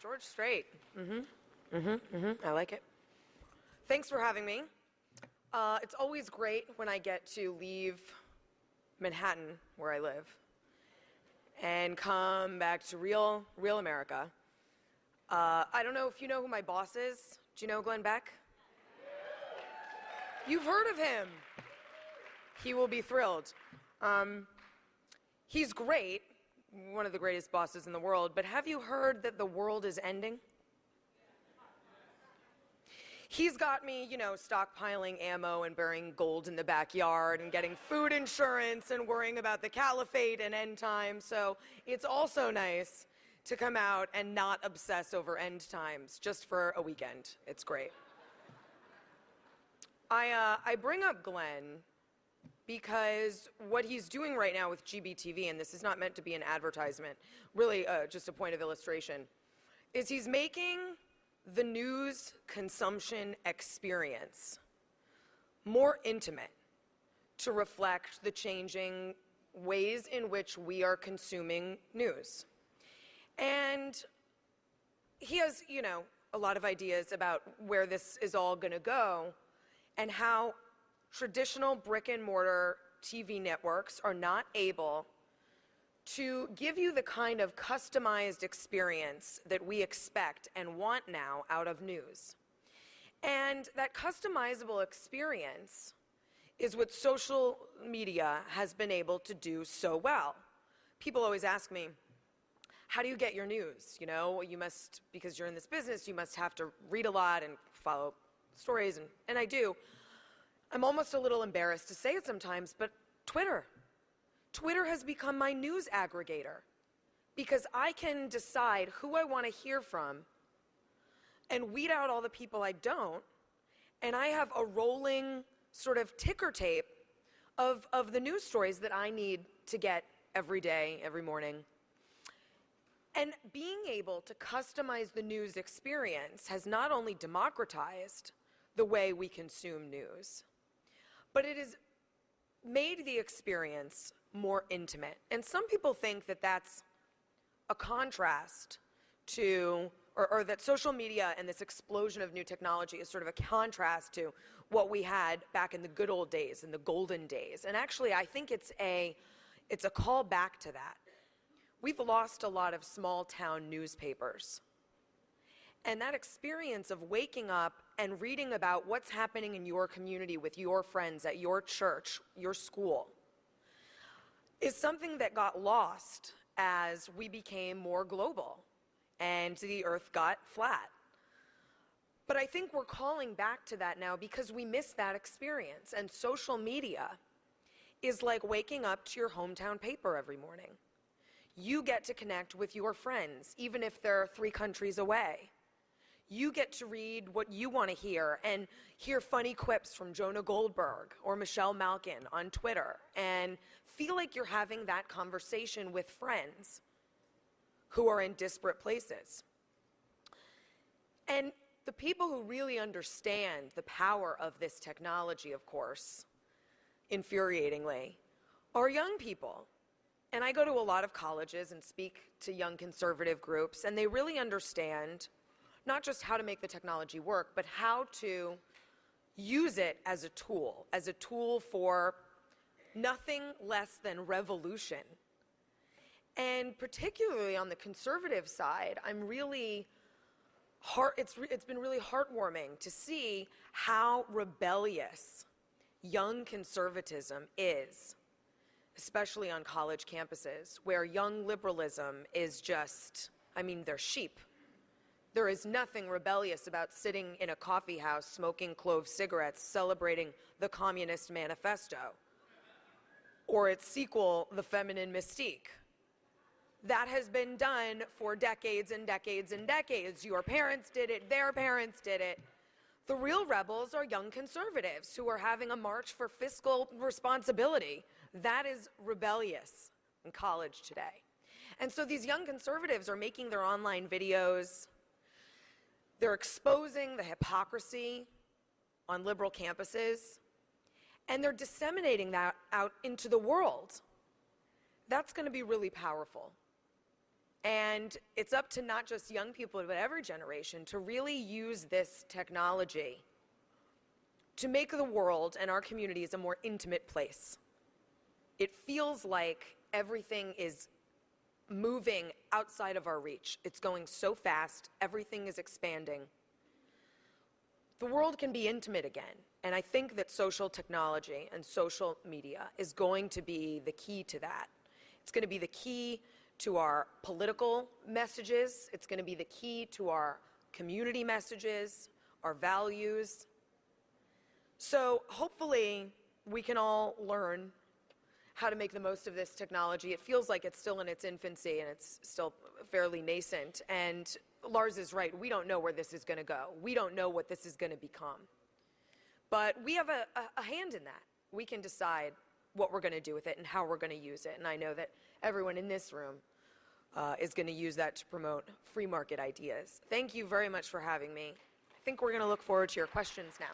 George Strait. I like it. Thanks for having me. It's always great when I get to leave Manhattan, where I live, and come back to real America. I don't know if you know who my boss is. Do you know Glenn Beck? You've heard of him. He will be thrilled. He's great, one of the greatest bosses in the world, but have you heard that the world is ending? He's got me, stockpiling ammo and burying gold in the backyard and getting food insurance and worrying about the caliphate and end times. So it's also nice to come out and not obsess over end times just for a weekend. It's great. I bring up Glenn because what he's doing right now with GBTV, and this is not meant to be an advertisement, really just a point of illustration, is he's making the news consumption experience more intimate to reflect the changing ways in which we are consuming news. And he has, a lot of ideas about where this is all going to go and how traditional brick and mortar TV networks are not able to give you the kind of customized experience that we expect and want now out of news. And that customizable experience is what social media has been able to do so well. People always ask me, how do you get your news? You must, because you're in this business, you must have to read a lot and follow stories, and I do. I'm almost a little embarrassed to say it sometimes, but Twitter has become my news aggregator because I can decide who I want to hear from and weed out all the people I don't, and I have a rolling sort of ticker tape of the news stories that I need to get every day, every morning. And being able to customize the news experience has not only democratized the way we consume news, but it has made the experience more intimate. And some people think that that's a contrast to, or that social media and this explosion of new technology is sort of a contrast to what we had back in the good old days, in the golden days. And actually, I think it's a call back to that. We've lost a lot of small town newspapers. And that experience of waking up and reading about what's happening in your community with your friends at your church, your school, is something that got lost as we became more global and the earth got flat. But I think we're calling back to that now because we miss that experience. And social media is like waking up to your hometown paper every morning. You get to connect with your friends, even if they're 3 countries away. You get to read what you want to hear and hear funny quips from Jonah Goldberg or Michelle Malkin on Twitter and feel like you're having that conversation with friends who are in disparate places. And the people who really understand the power of this technology, of course, infuriatingly, are young people. And I go to a lot of colleges and speak to young conservative groups, and they really understand not just how to make the technology work, but how to use it as a tool for nothing less than revolution. And particularly on the conservative side, it's been really heartwarming to see how rebellious young conservatism is, especially on college campuses, where young liberalism is just, they're sheep. There is nothing rebellious about sitting in a coffee house smoking clove cigarettes celebrating the Communist Manifesto or its sequel, The Feminine Mystique. That has been done for decades and decades and decades. Your parents did it, their parents did it. The real rebels are young conservatives who are having a march for fiscal responsibility. That is rebellious in college today. And so these young conservatives are making their online videos. They're exposing the hypocrisy on liberal campuses, and they're disseminating that out into the world. That's going to be really powerful. And it's up to not just young people, but every generation to really use this technology to make the world and our communities a more intimate place. It feels like everything is moving outside of our reach. It's going so fast, everything is expanding. The world can be intimate again, and I think that social technology and social media is going to be the key to that. It's going to be the key to our political messages. It's going to be the key to our community messages, our values. So hopefully we can all learn how to make the most of this technology. It feels like it's still in its infancy and it's still fairly nascent. And Lars is right. We don't know where this is going to go. We don't know what this is going to become. But we have a hand in that. We can decide what we're going to do with it and how we're going to use it. And I know that everyone in this room is going to use that to promote free market ideas. Thank you very much for having me. I think we're going to look forward to your questions now.